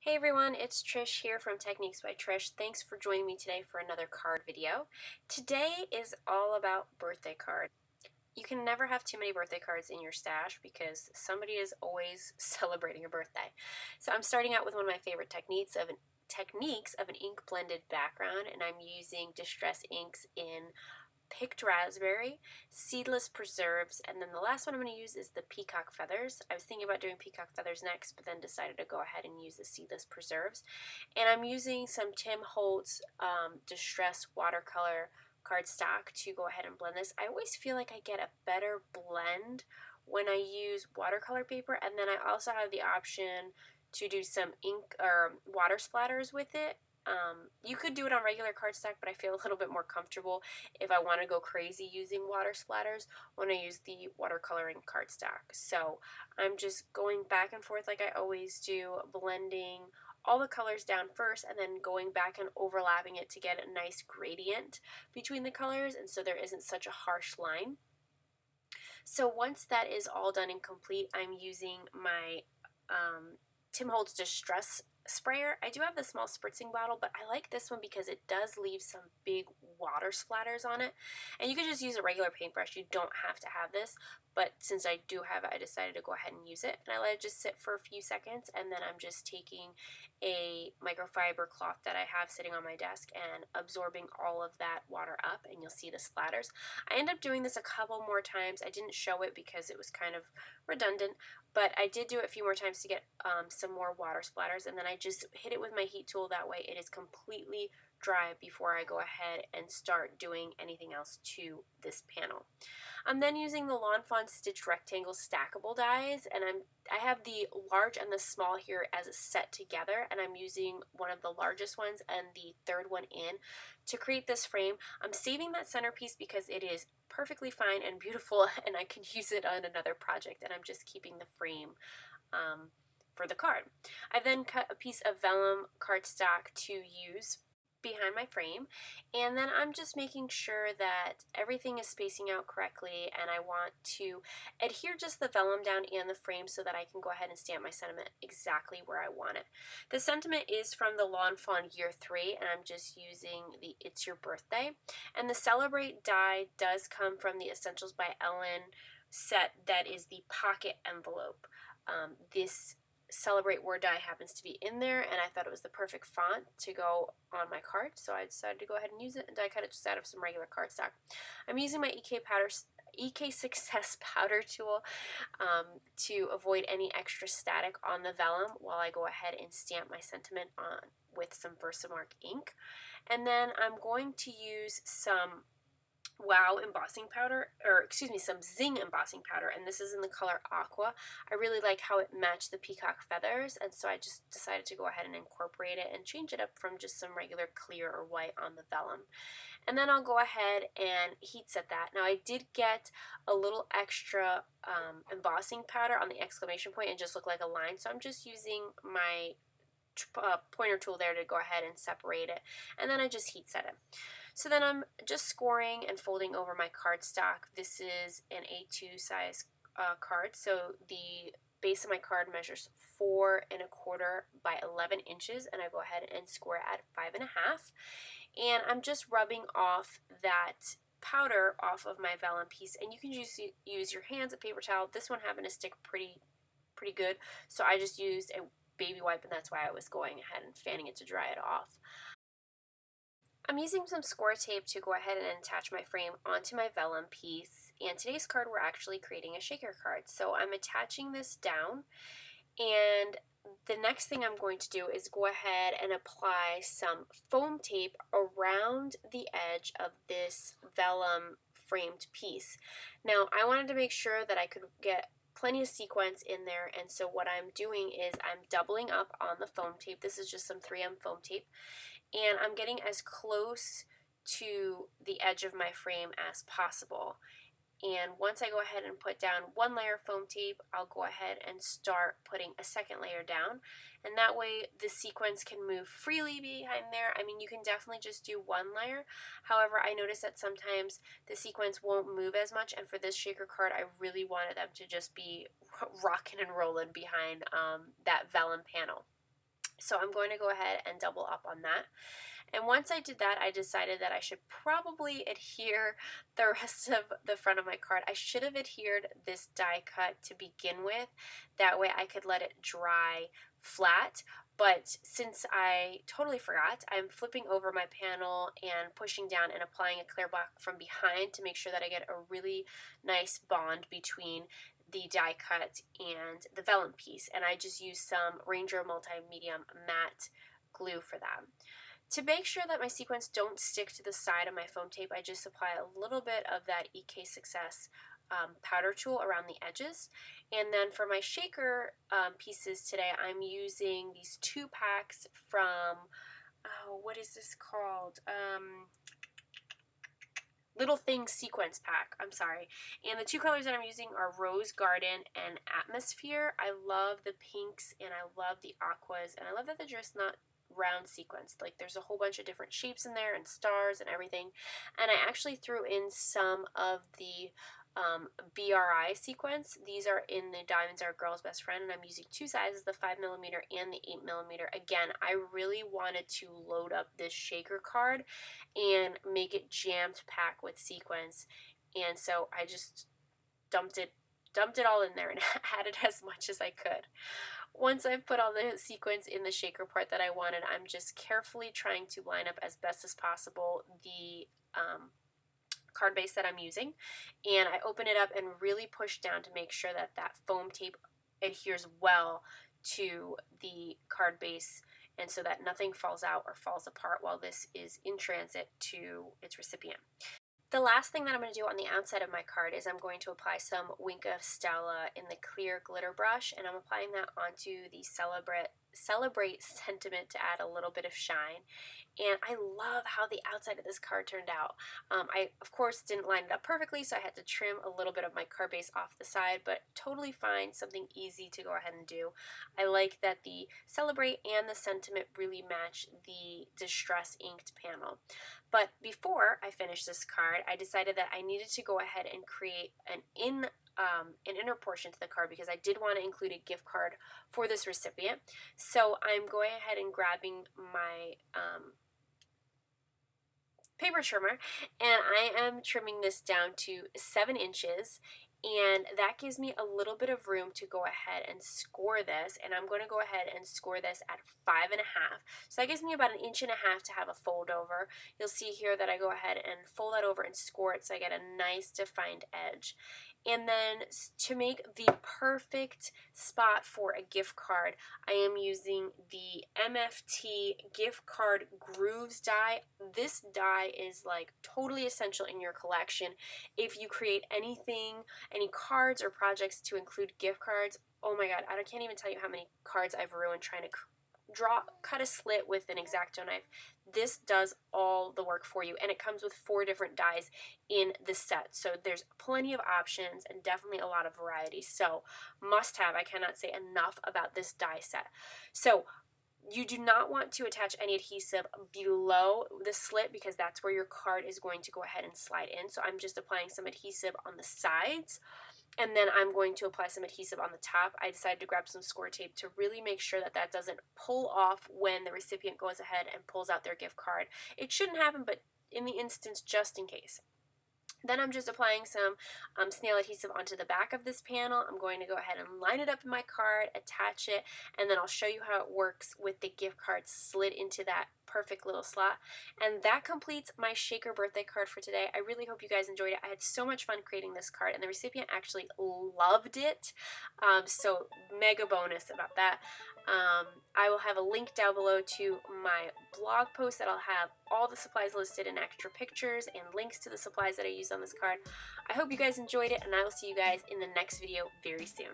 Hey everyone, it's Trish here from Techniques by Trish. Thanks for joining me today for another card video. Today is all about birthday cards. You can never have too many birthday cards in your stash because somebody is always celebrating a birthday. So I'm starting out with one of my favorite techniques of an ink blended background, and I'm using Distress inks in picked raspberry, seedless preserves, and then the last one I'm going to use is the peacock feathers. I was thinking about doing peacock feathers next, but then decided to go ahead and use the seedless preserves. And I'm using some Tim Holtz Distress watercolor cardstock to go ahead and blend this. I always feel like I get a better blend when I use watercolor paper, and then I also have the option to do some ink or water splatters with it. You could do it on regular cardstock, but I feel a little bit more comfortable if I want to go crazy using water splatters when I use the watercoloring cardstock. So I'm just going back and forth like I always do, blending all the colors down first and then going back and overlapping it to get a nice gradient between the colors, and so there isn't such a harsh line. So once that is all done and complete, I'm using my Tim Holtz Distress sprayer. I do have the small spritzing bottle, but I like this one because it does leave some big water splatters on it. And you could just use a regular paintbrush. You don't have to have this, but since I do have it, I decided to go ahead and use it. And I let it just sit for a few seconds, and then I'm just taking a microfiber cloth that I have sitting on my desk and absorbing all of that water up, and you'll see the splatters. I end up doing this a couple more times. I didn't show it because it was kind of redundant, but I did do it a few more times to get some more water splatters, and then I just hit it with my heat tool. That way it is completely dry before I go ahead and start doing anything else to this panel. I'm then using the Lawn Fawn Stitch Rectangle stackable dies, and I have the large and the small here as a set together, and I'm using one of the largest ones and the third one in to create this frame. I'm saving that centerpiece because it is perfectly fine and beautiful, and I can use it on another project, and I'm just keeping the frame for the card. I then cut a piece of vellum cardstock to use behind my frame, and then I'm just making sure that everything is spacing out correctly, and I want to adhere just the vellum down and the frame so that I can go ahead and stamp my sentiment exactly where I want it. The sentiment is from the Lawn Fawn Year 3, and I'm just using the It's Your Birthday, and the Celebrate die does come from the Essentials by Ellen set that is the pocket envelope. This Celebrate word die happens to be in there, and I thought it was the perfect font to go on my card, so I decided to go ahead and use it and die cut it just out of some regular cardstock. I'm using my EK Success powder tool to avoid any extra static on the vellum while I go ahead and stamp my sentiment on with some Versamark ink. And then I'm going to use some embossing powder, some Zing embossing powder, and this is in the color Aqua. I really like how it matched the peacock feathers, and so I just decided to go ahead and incorporate it and change it up from just some regular clear or white on the vellum. And then I'll go ahead and heat set that. Now I did get a little extra embossing powder on the exclamation point and just look like a line, so I'm just using my pointer tool there to go ahead and separate it, and then I just heat set it. So then I'm just scoring and folding over my cardstock. This is an A2 size card, so the base of my card measures 4 1/4 by 11 inches, and I go ahead and score it at 5 1/2. And I'm just rubbing off that powder off of my vellum piece, and you can just use your hands, a paper towel. This one happened to stick pretty good, so I just used a baby wipe, and that's why I was going ahead and fanning it to dry it off. I'm using some score tape to go ahead and attach my frame onto my vellum piece, and today's card we're actually creating a shaker card. So I'm attaching this down, and the next thing I'm going to do is go ahead and apply some foam tape around the edge of this vellum framed piece. Now I wanted to make sure that I could get plenty of sequins in there, and so what I'm doing is I'm doubling up on the foam tape. This is just some 3M foam tape, and I'm getting as close to the edge of my frame as possible. And once I go ahead and put down one layer of foam tape, I'll go ahead and start putting a second layer down, and that way the sequins can move freely behind there. I mean, you can definitely just do one layer. However, I noticed that sometimes the sequins won't move as much, and for this shaker card I really wanted them to just be rocking and rolling behind that vellum panel. So I'm going to go ahead and double up on that. And once I did that, I decided that I should probably adhere the rest of the front of my card. I should have adhered this die cut to begin with. That way I could let it dry flat. But since I totally forgot, I'm flipping over my panel and pushing down and applying a clear block from behind to make sure that I get a really nice bond between the die cut and the vellum piece. And I just use some Ranger Multi-Medium matte glue for that. To make sure that my sequins don't stick to the side of my foam tape, I just apply a little bit of that EK Success powder tool around the edges. And then for my shaker pieces today, I'm using these 2 packs from, oh, what is this called? Little Things Sequence Pack, I'm sorry. And the 2 colors that I'm using are Rose Garden and Atmosphere. I love the pinks and I love the aquas, and I love that they're just not round sequence. Like, there's a whole bunch of different shapes in there and stars and everything. And I actually threw in some of the BRI sequence. These are in the Diamonds Are a Girl's Best Friend, and I'm using 2 sizes, the 5mm and the 8mm. Again, I really wanted to load up this shaker card and make it jammed packed with sequins, and so I just dumped it all in there and added as much as I could. Once I've put all the sequins in the shaker part that I wanted, I'm just carefully trying to line up as best as possible the card base that I'm using, and I open it up and really push down to make sure that that foam tape adheres well to the card base, and so that nothing falls out or falls apart while this is in transit to its recipient. The last thing that I'm going to do on the outside of my card is I'm going to apply some Wink of Stella in the clear glitter brush, and I'm applying that onto the Celebrate sentiment to add a little bit of shine. And I love how the outside of this card turned out. I, of course, didn't line it up perfectly, so I had to trim a little bit of my card base off the side, but totally fine, something easy to go ahead and do. I like that the Celebrate and the sentiment really match the Distress inked panel. But before I finished this card, I decided that I needed to go ahead and create an inner portion to the card because I did want to include a gift card for this recipient. So I'm going ahead and grabbing my paper trimmer, and I am trimming this down to 7 inches, and that gives me a little bit of room to go ahead and score this, and I'm going to go ahead and score this at 5.5. So that gives me about 1.5 inches to have a fold over. You'll see here that I go ahead and fold that over and score it so I get a nice defined edge. And then to make the perfect spot for a gift card, I am using the MFT gift card grooves die. This die is like totally essential in your collection. If you create anything, any cards or projects to include gift cards, oh my god, I can't even tell you how many cards I've ruined trying to cut a slit with an X-Acto knife. This does all the work for you, and it comes with 4 different dies in the set, so there's plenty of options and definitely a lot of variety. So must have, I cannot say enough about this die set. So you do not want to attach any adhesive below the slit because that's where your card is going to go ahead and slide in. So I'm just applying some adhesive on the sides, and then I'm going to apply some adhesive on the top. I decided to grab some score tape to really make sure that that doesn't pull off when the recipient goes ahead and pulls out their gift card. It shouldn't happen, but in the instance, just in case. Then I'm just applying some snail adhesive onto the back of this panel. I'm going to go ahead and line it up in my card, attach it, and then I'll show you how it works with the gift card slid into that perfect little slot. And that completes my shaker birthday card for today. I really hope you guys enjoyed it. I had so much fun creating this card, and the recipient actually loved it. So mega bonus about that. I will have a link down below to my blog post that'll have all the supplies listed and extra pictures and links to the supplies that I used on this card. I hope you guys enjoyed it, and I will see you guys in the next video very soon.